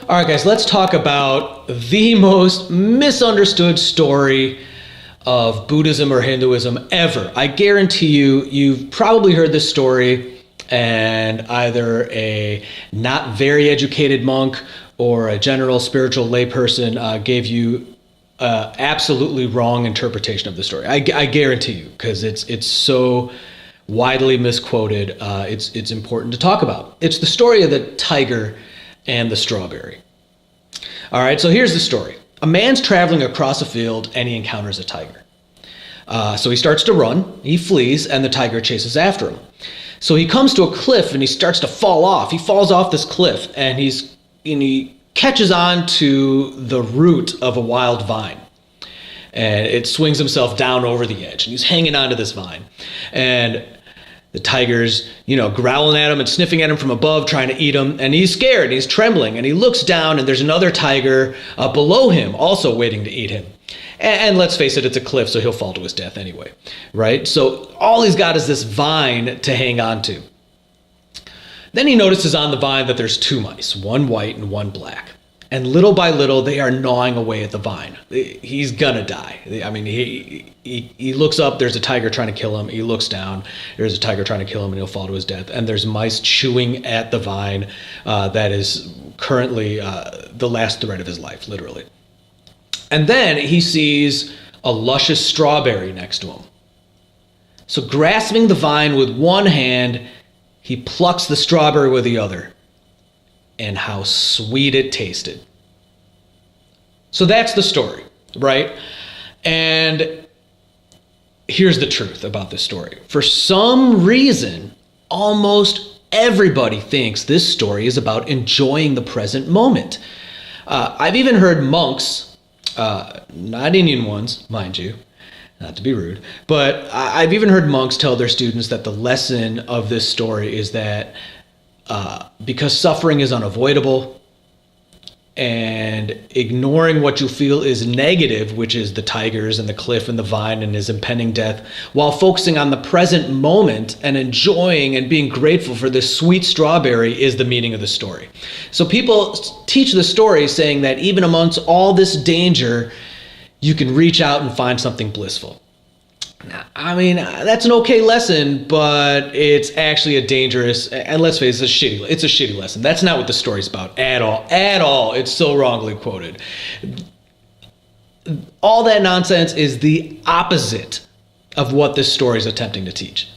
All right, guys, let's talk about the most misunderstood story of Buddhism or Hinduism ever. I guarantee you've probably heard this story, and either a not very educated monk or a general spiritual layperson gave you absolutely wrong interpretation of the story. I guarantee you, because it's so widely misquoted. It's important to talk about. It's the story of the tiger and the strawberry. All right, so here's the story. A man's traveling across a field and he encounters a tiger. So he starts to run, he flees, and the tiger chases after him. So he comes to a cliff and he starts to fall off. He falls off this cliff and he catches on to the root of a wild vine. And it swings himself down over the edge and he's hanging onto this vine. And the tiger's, growling at him and sniffing at him from above, trying to eat him. And he's scared, he's trembling, and he looks down and there's another tiger below him, also waiting to eat him. And let's face it, it's a cliff, so he'll fall to his death anyway, right? So all he's got is this vine to hang on to. Then he notices on the vine that there's two mice, one white and one black. And little by little, they are gnawing away at the vine. He's gonna die. I mean, he looks up, there's a tiger trying to kill him. He looks down, there's a tiger trying to kill him, and he'll fall to his death. And there's mice chewing at the vine that is currently the last thread of his life, literally. And then he sees a luscious strawberry next to him. So grasping the vine with one hand, he plucks the strawberry with the other. And how sweet it tasted. So that's the story, right? And here's the truth about this story. For some reason, almost everybody thinks this story is about enjoying the present moment. I've even heard monks, not Indian ones, mind you, not to be rude, but I've even heard monks tell their students that the lesson of this story is that because suffering is unavoidable and ignoring what you feel is negative, which is the tigers and the cliff and the vine and his impending death, while focusing on the present moment and enjoying and being grateful for this sweet strawberry is the meaning of the story. So people teach the story saying that even amongst all this danger, you can reach out and find something blissful. I mean, that's an okay lesson, but it's actually a dangerous, and let's face it, it's a shitty lesson. That's not what the story's about at all. It's so wrongly quoted. All that nonsense is the opposite of what this story is attempting to teach.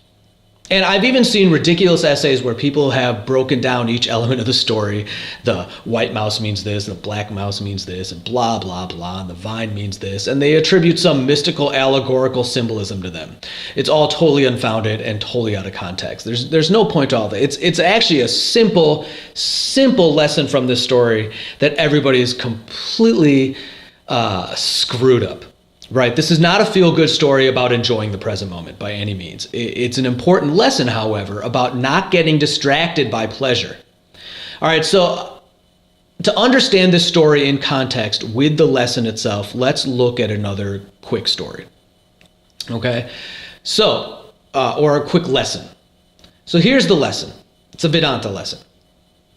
And I've even seen ridiculous essays where people have broken down each element of the story. The white mouse means this, and the black mouse means this, and blah, blah, blah, and the vine means this. And they attribute some mystical, allegorical symbolism to them. It's all totally unfounded and totally out of context. There's no point to all that. It's actually a simple lesson from this story that everybody is completely screwed up. Right, this is not a feel-good story about enjoying the present moment by any means. It's an important lesson, however, about not getting distracted by pleasure. All right, so to understand this story in context with the lesson itself, let's look at another quick story. Okay, so, or a quick lesson. So here's the lesson. It's a Vedanta lesson.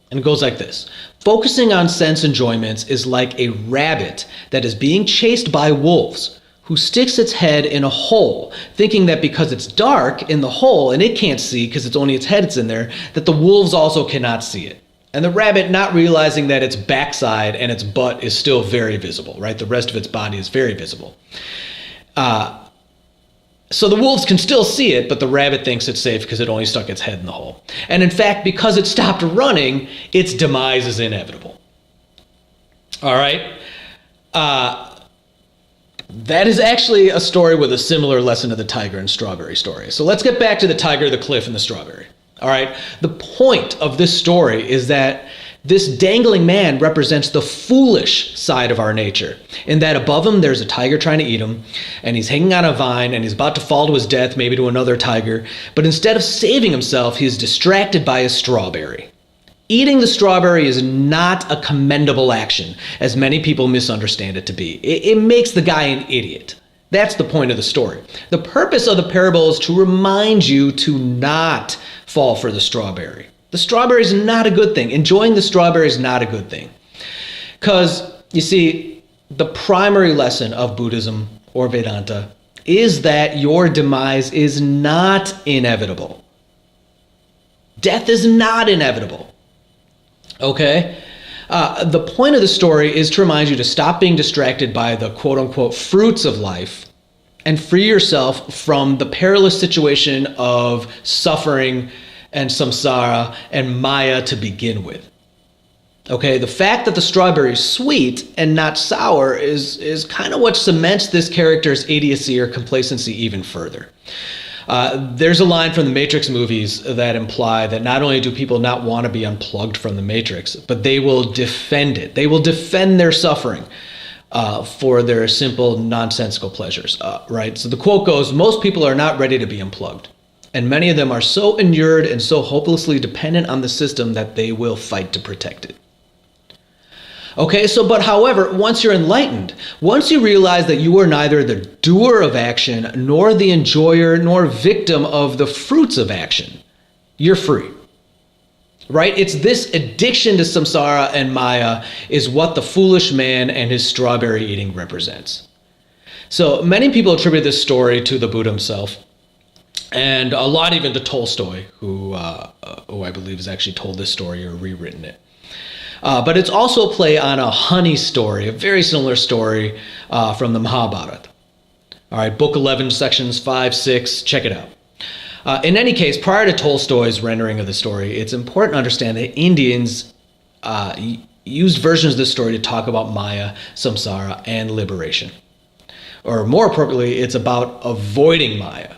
And it goes like this. Focusing on sense enjoyments is like a rabbit that is being chased by wolves, who sticks its head in a hole, thinking that because it's dark in the hole and it can't see because it's only its head that's in there, that the wolves also cannot see it. And the rabbit not realizing that its backside and its butt is still very visible, right? The rest of its body is very visible. So the wolves can still see it, but the rabbit thinks it's safe because it only stuck its head in the hole. And in fact, because it stopped running, its demise is inevitable. All right? That is actually a story with a similar lesson to the tiger and strawberry story. So let's get back to the tiger, the cliff, and the strawberry. All right? The point of this story is that this dangling man represents the foolish side of our nature, in that above him there's a tiger trying to eat him, and he's hanging on a vine, and he's about to fall to his death, maybe to another tiger, but instead of saving himself, he's distracted by a strawberry. Eating the strawberry is not a commendable action, as many people misunderstand it to be. It makes the guy an idiot. That's the point of the story. The purpose of the parable is to remind you to not fall for the strawberry. The strawberry is not a good thing. Enjoying the strawberry is not a good thing. Because, you see, the primary lesson of Buddhism or Vedanta is that your demise is not inevitable. Death is not inevitable. Okay? The point of the story is to remind you to stop being distracted by the quote-unquote fruits of life and free yourself from the perilous situation of suffering and samsara and maya to begin with. Okay, the fact that the strawberry is sweet and not sour is kind of what cements this character's idiocy or complacency even further. There's a line from the Matrix movies that imply that not only do people not want to be unplugged from the Matrix, but they will defend it. They will defend their suffering for their simple, nonsensical pleasures, right? So the quote goes, most people are not ready to be unplugged, and many of them are so inured and so hopelessly dependent on the system that they will fight to protect it. Okay, but however, once you're enlightened, once you realize that you are neither the doer of action, nor the enjoyer, nor victim of the fruits of action, you're free. Right? It's this addiction to samsara and maya is what the foolish man and his strawberry eating represents. So many people attribute this story to the Buddha himself, and a lot even to Tolstoy, who I believe has actually told this story or rewritten it. But it's also a play on a honey story, a very similar story from the Mahabharata. All right, book 11, sections 5, 6, check it out. In any case, prior to Tolstoy's rendering of the story, it's important to understand that Indians used versions of this story to talk about Maya, samsara, and liberation. Or more appropriately, it's about avoiding Maya,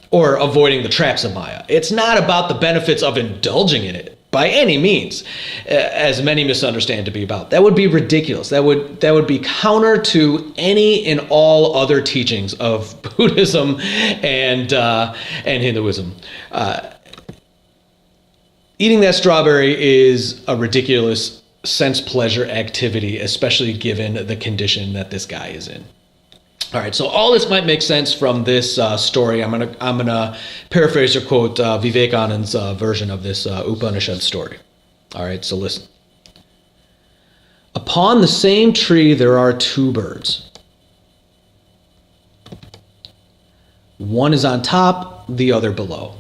or avoiding the traps of Maya. It's not about the benefits of indulging in it, by any means, as many misunderstand to be about. That would be ridiculous. That would be counter to any and all other teachings of Buddhism and Hinduism. Eating that strawberry is a ridiculous sense pleasure activity, especially given the condition that this guy is in. All right, so all this might make sense from this story. I'm gonna paraphrase or quote Vivekananda's version of this Upanishad story. All right, so listen. Upon the same tree there are two birds. One is on top, the other below.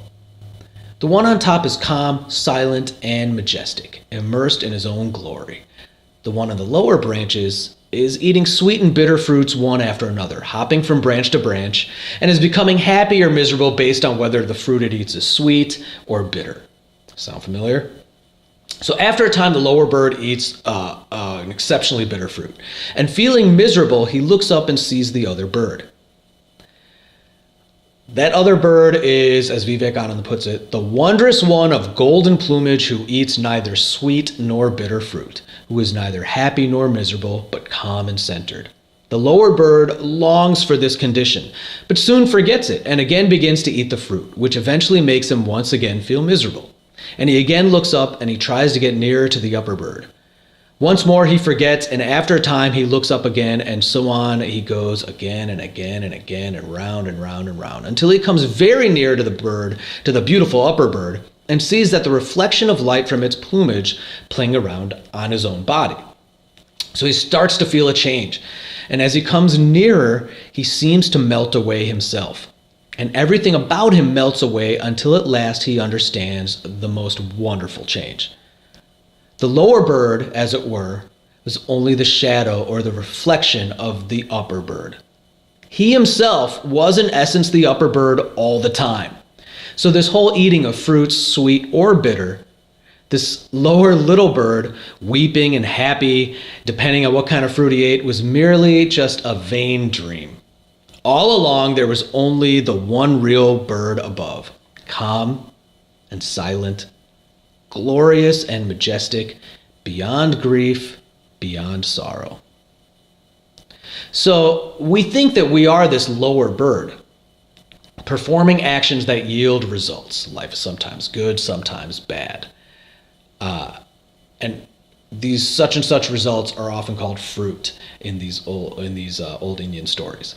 The one on top is calm, silent, and majestic, immersed in his own glory. The one on the lower branches is eating sweet and bitter fruits one after another, hopping from branch to branch, and is becoming happy or miserable based on whether the fruit it eats is sweet or bitter. Sound familiar? So after a time, the lower bird eats an exceptionally bitter fruit, and feeling miserable, he looks up and sees the other bird. That other bird is, as Vivekananda puts it, the wondrous one of golden plumage who eats neither sweet nor bitter fruit, who is neither happy nor miserable, but calm and centered. The lower bird longs for this condition, but soon forgets it and again begins to eat the fruit, which eventually makes him once again feel miserable. And he again looks up and he tries to get nearer to the upper bird. Once more he forgets, and after a time he looks up again, and so on he goes again and again and again, and round and round and round, until he comes very near to the bird, to the beautiful upper bird, and sees that the reflection of light from its plumage playing around on his own body. So he starts to feel a change, and as he comes nearer, he seems to melt away himself. And everything about him melts away until at last he understands the most wonderful change. The lower bird, as it were, was only the shadow or the reflection of the upper bird. He himself was in essence the upper bird all the time. So this whole eating of fruits, sweet or bitter, this lower little bird, weeping and happy, depending on what kind of fruit he ate, was merely just a vain dream. All along, there was only the one real bird above, calm and silent, glorious and majestic, beyond grief, beyond sorrow. So we think that we are this lower bird, performing actions that yield results. Life is sometimes good, sometimes bad. And these such and such results are often called fruit in these old Indian stories.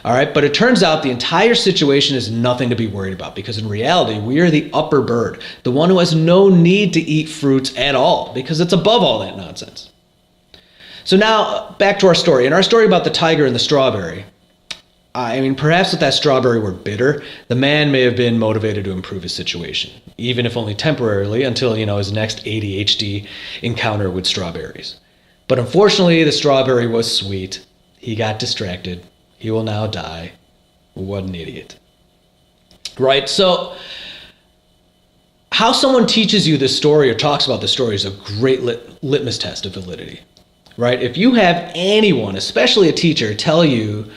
All right, but it turns out the entire situation is nothing to be worried about, because in reality, we are the upper bird, the one who has no need to eat fruits at all, because it's above all that nonsense. So now back to our story. In our story about the tiger and the strawberry, I mean, perhaps if that strawberry were bitter, the man may have been motivated to improve his situation, even if only temporarily, until, his next ADHD encounter with strawberries. But unfortunately, the strawberry was sweet. He got distracted. He will now die. What an idiot. Right? So, how someone teaches you this story or talks about this story is a great litmus test of validity. Right? If you have anyone, especially a teacher, tell you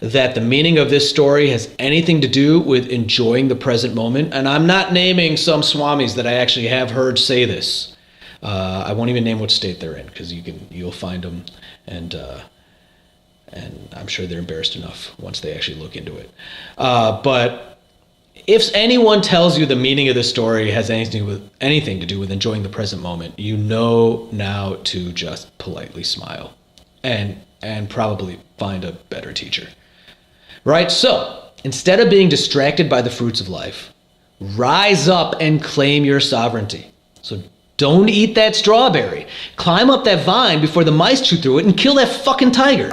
that the meaning of this story has anything to do with enjoying the present moment, and I'm not naming some swamis that I actually have heard say this. I won't even name what state they're in, because you'll find them, and I'm sure they're embarrassed enough once they actually look into it. But if anyone tells you the meaning of this story has anything to do with enjoying the present moment, you know now to just politely smile and probably find a better teacher. Right? So, instead of being distracted by the fruits of life, rise up and claim your sovereignty. So, don't eat that strawberry. Climb up that vine before the mice chew through it and kill that fucking tiger.